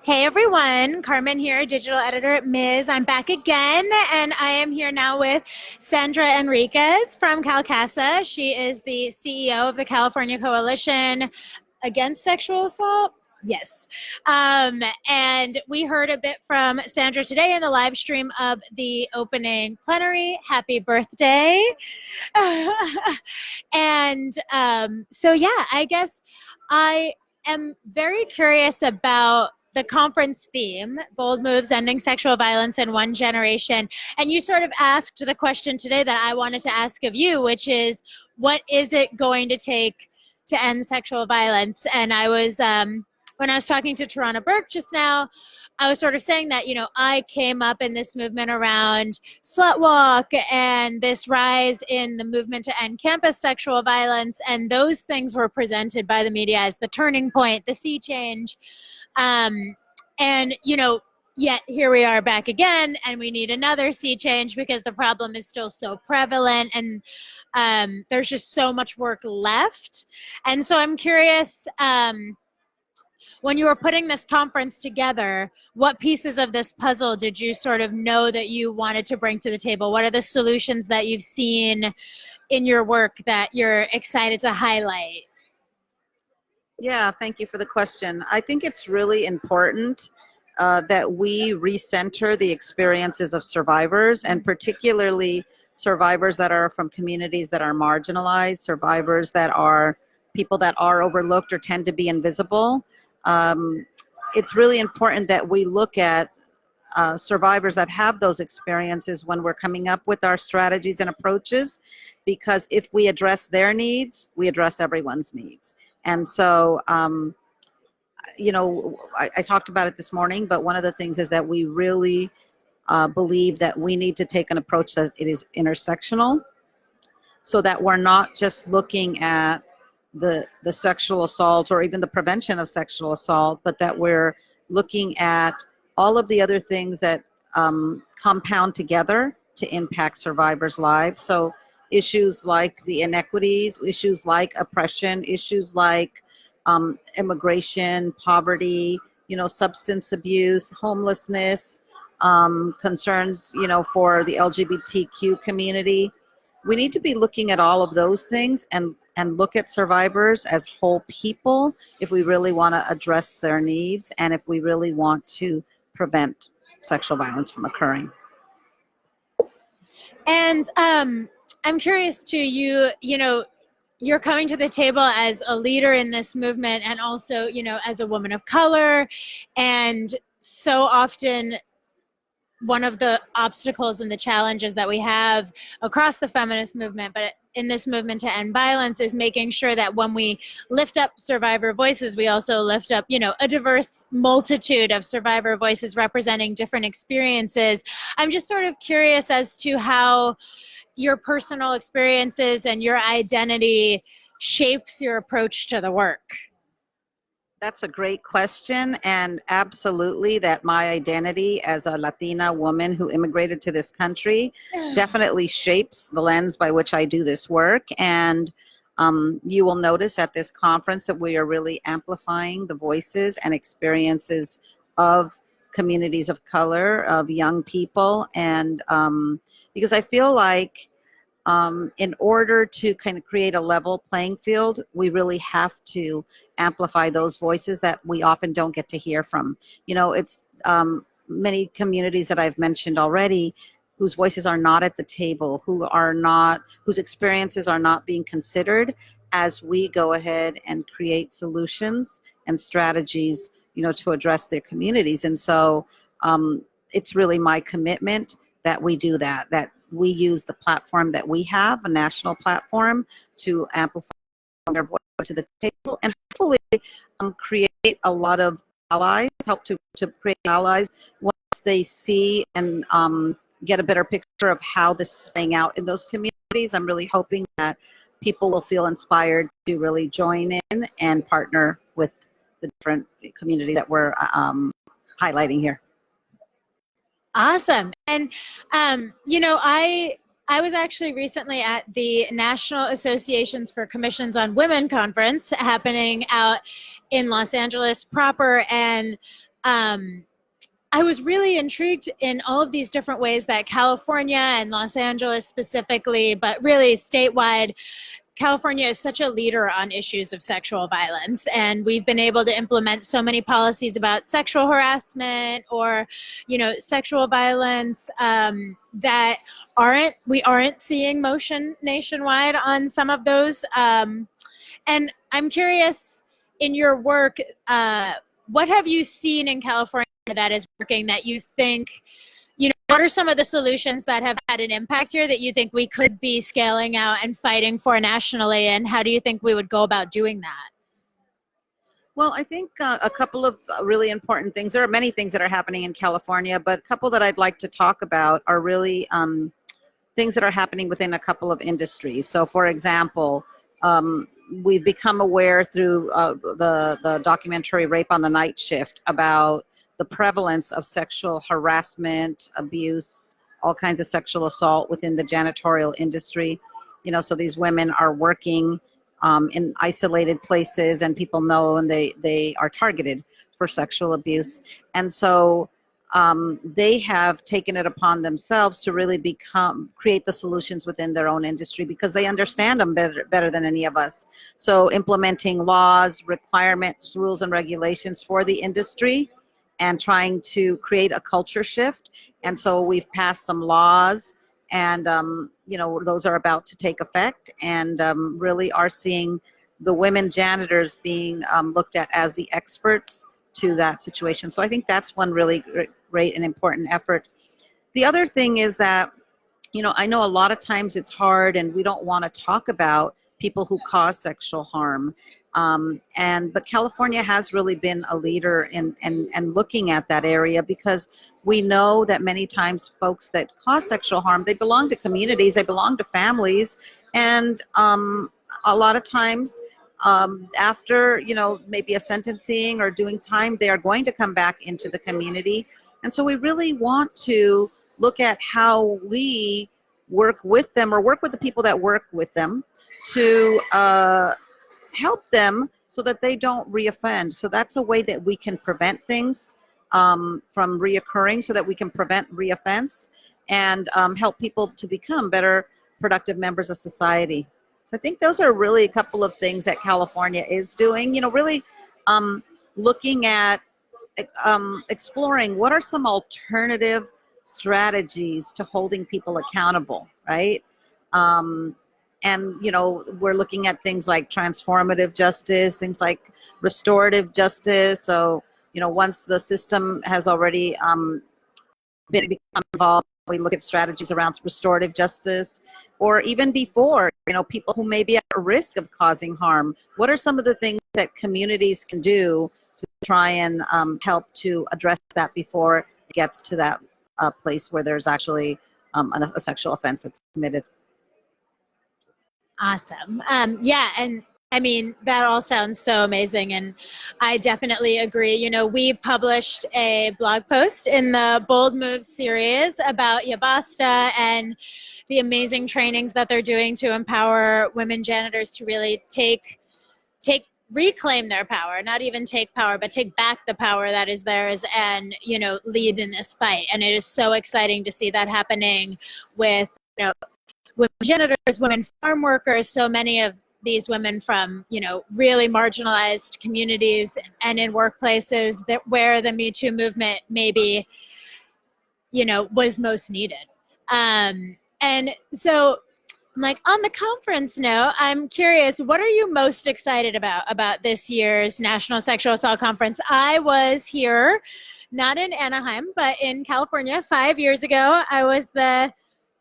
Hey everyone, Carmen here, digital editor at Ms. I'm back again, and I am here now with Sandra Henriquez from CalCasa. She is the CEO of the California Coalition Against Sexual Assault. Yes. And we heard a bit from Sandra today in the live stream of the opening plenary. Happy birthday. And I guess I am very curious about the conference theme, Bold Moves, Ending Sexual Violence in One Generation. And you sort of asked the question today that I wanted to ask of you, which is, what is it going to take to end sexual violence? And I was, when I was talking to Tarana Burke just now, I was sort of saying that, I came up in this movement around Slut Walk and this rise in the movement to end campus sexual violence. And those things were presented by the media as the turning point, the sea change. Yet here we are back again, and we need another sea change because the problem is still so prevalent, and there's just so much work left. And so I'm curious, when you were putting this conference together, what pieces of this puzzle did you sort of know that you wanted to bring to the table? What are the solutions that you've seen in your work that you're excited to highlight? Yeah, thank you for the question. I think it's really important that we recenter the experiences of survivors, and particularly survivors that are from communities that are marginalized, survivors that are people that are overlooked or tend to be invisible. It's really important that we look at survivors that have those experiences when we're coming up with our strategies and approaches, because if we address their needs, we address everyone's needs. And so, I talked about it this morning, but one of the things is that we really believe that we need to take an approach that it is intersectional, so that we're not just looking at the sexual assault or even the prevention of sexual assault, but that we're looking at all of the other things that compound together to impact survivors' lives. So issues like the inequities, issues like oppression, issues like immigration, poverty, substance abuse, homelessness, concerns, for the LGBTQ community. We need to be looking at all of those things and look at survivors as whole people if we really want to address their needs and if we really want to prevent sexual violence from occurring. And I'm curious too, you're coming to the table as a leader in this movement, and also, as a woman of color. And so often one of the obstacles and the challenges that we have across the feminist movement, but in this movement to end violence, is making sure that when we lift up survivor voices, we also lift up, a diverse multitude of survivor voices representing different experiences. I'm just sort of curious as to how your personal experiences and your identity shapes your approach to the work. That's a great question, and absolutely that my identity as a Latina woman who immigrated to this country definitely shapes the lens by which I do this work. And you will notice at this conference that we are really amplifying the voices and experiences of communities of color, of young people, and because I feel like in order to kind of create a level playing field, we really have to amplify those voices that we often don't get to hear from. It's many communities that I've mentioned already whose voices are not at the table, whose experiences are not being considered as we go ahead and create solutions and strategies, to address their communities. And so it's really my commitment that we do that we use the platform that we have, a national platform, to amplify their voice to the table, and hopefully create a lot of allies, help to create allies once they see and get a better picture of how this is playing out in those communities. I'm really hoping that people will feel inspired to really join in and partner with the different communities that we're highlighting here. Awesome. And, I was actually recently at the National Associations for Commissions on Women conference happening out in Los Angeles proper. And I was really intrigued in all of these different ways that California and Los Angeles specifically, but really statewide, California is such a leader on issues of sexual violence, and we've been able to implement so many policies about sexual harassment or, sexual violence that we aren't seeing motion nationwide on some of those. And I'm curious, in your work, what have you seen in California that is working that you think, what are some of the solutions that have had an impact here that you think we could be scaling out and fighting for nationally? And how do you think we would go about doing that? Well, I think a couple of really important things. There are many things that are happening in California, but a couple that I'd like to talk about are really things that are happening within a couple of industries. So, for example, we've become aware through the documentary Rape on the Night Shift about the prevalence of sexual harassment, abuse, all kinds of sexual assault within the janitorial industry. So these women are working in isolated places, and people know, and they are targeted for sexual abuse. And so they have taken it upon themselves to really create the solutions within their own industry, because they understand them better than any of us. So implementing laws, requirements, rules, and regulations for the industry, and trying to create a culture shift. And so we've passed some laws, and those are about to take effect, and really are seeing the women janitors being looked at as the experts to that situation. So I think that's one really great and important effort. The other thing is that, I know a lot of times it's hard, and we don't want to talk about people who cause sexual harm. But California has really been a leader in looking at that area, because we know that many times folks that cause sexual harm, they belong to communities, they belong to families, and a lot of times after maybe a sentencing or doing time, they are going to come back into the community. And so we really want to look at how we work with them, or work with the people that work with them, to help them so that they don't reoffend. So that's a way that we can prevent things from reoccurring, so that we can prevent reoffense, and help people to become better, productive members of society. So I think those are really a couple of things that California is doing, really looking at exploring what are some alternative strategies to holding people accountable, right? And, we're looking at things like transformative justice, things like restorative justice. So, once the system has already become involved, we look at strategies around restorative justice, or even before, people who may be at risk of causing harm. What are some of the things that communities can do to try and help to address that before it gets to that place where there's actually a sexual offense that's committed? Awesome. Yeah. And I mean, that all sounds so amazing. And I definitely agree. We published a blog post in the BoldMoves series about Yabasta and the amazing trainings that they're doing to empower women janitors to really reclaim their power, not even take power, but take back the power that is theirs, and, lead in this fight. And it is so exciting to see that happening with, women janitors, women farm workers, so many of these women from, really marginalized communities and in workplaces where the Me Too movement maybe, was most needed. And so, like, on the conference note, I'm curious, what are you most excited about this year's National Sexual Assault Conference? I was here, not in Anaheim, but in California 5 years ago. I was the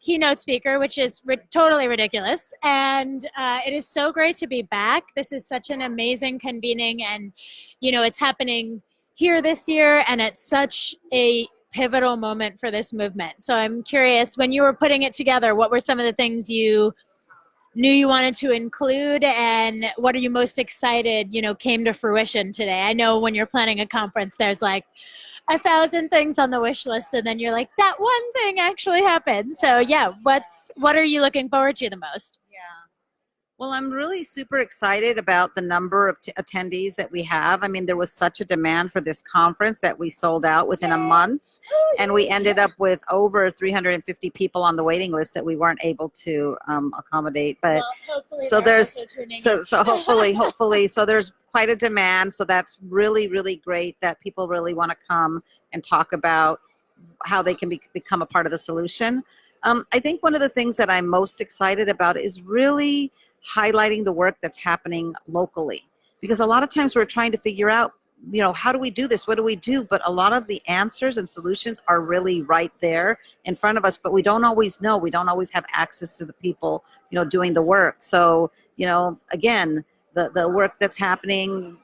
keynote speaker, which is totally ridiculous. And it is so great to be back. This is such an amazing convening, and, it's happening here this year, and it's such a pivotal moment for this movement. So I'm curious, when you were putting it together, what were some of the things you knew you wanted to include, and what are you most excited, came to fruition today? I know when you're planning a conference, there's like 1,000 things on the wish list, and then you're like, that one thing actually happened. So yeah, what are you looking forward to the most? Yeah. Well, I'm really super excited about the number of attendees that we have. I mean, there was such a demand for this conference that we sold out within a month, and we ended up with over 350 people on the waiting list that we weren't able to accommodate. But so there's so hopefully so there's quite a demand. So that's really great that people really want to come and talk about how they can become a part of the solution. I think one of the things that I'm most excited about is really highlighting the work that's happening locally, because a lot of times we're trying to figure out, how do we do this? What do we do? But a lot of the answers and solutions are really right there in front of us, but we don't always know. We don't always have access to the people, doing the work. So, again, the work that's happening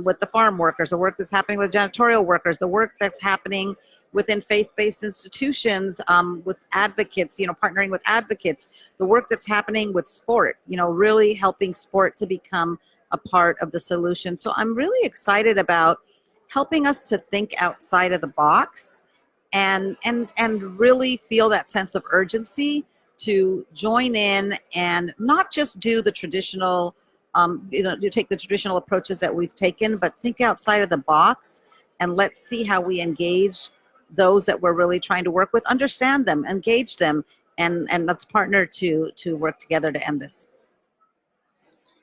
with the farm workers, the work that's happening with janitorial workers, the work that's happening within faith-based institutions, with advocates, partnering with advocates, the work that's happening with sport, really helping sport to become a part of the solution. So I'm really excited about helping us to think outside of the box and really feel that sense of urgency to join in and not just do the traditional, you take the traditional approaches that we've taken, but think outside of the box and let's see how we engage those that we're really trying to work with, understand them, engage them, and let's partner to work together to end this.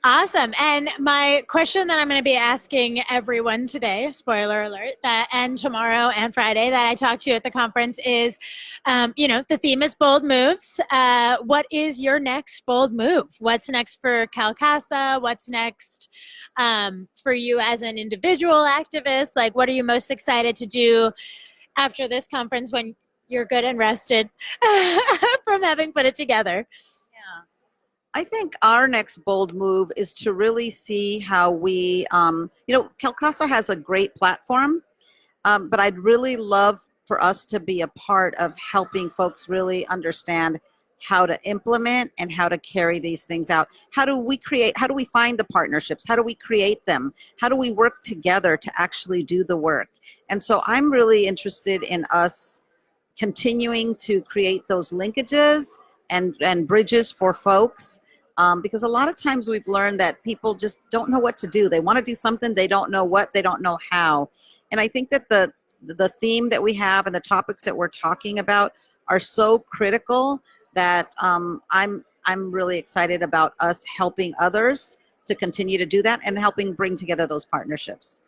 Awesome. And my question that I'm going to be asking everyone today, spoiler alert, and tomorrow and Friday that I talk to you at the conference is, the theme is bold moves. What is your next bold move? What's next for CalCasa? What's next for you as an individual activist? Like, what are you most excited to do after this conference when you're good and rested from having put it together? Yeah. I think our next bold move is to really see how we, CalCasa has a great platform, but I'd really love for us to be a part of helping folks really understand how to implement and how to carry these things out. How do we find the partnerships? How do we create them? How do we work together to actually do the work? And so I'm really interested in us continuing to create those linkages and bridges for folks, because a lot of times we've learned that people just don't know what to do. They want to do something, they don't know what, they don't know how. And I think that the theme that we have and the topics that we're talking about are so critical that I'm really excited about us helping others to continue to do that and helping bring together those partnerships.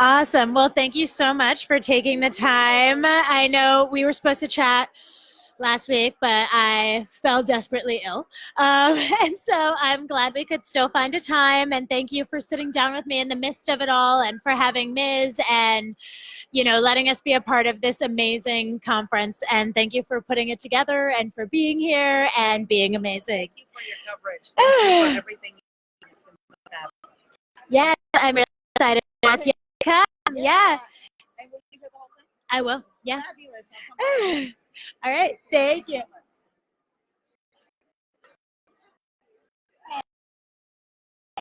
Awesome. Well, thank you so much for taking the time. I know we were supposed to chat last week, but I fell desperately ill. And so I'm glad we could still find a time. And thank you for sitting down with me in the midst of it all and for having Ms. and, letting us be a part of this amazing conference. And thank you for putting it together and for being here and being amazing. Thank you for your coverage. Thank you for everything. It's been fabulous. Yes, I'm really excited about you. Come. Yeah. And will you hear the whole thing? I will. Yeah. Fabulous. All right. Thank you.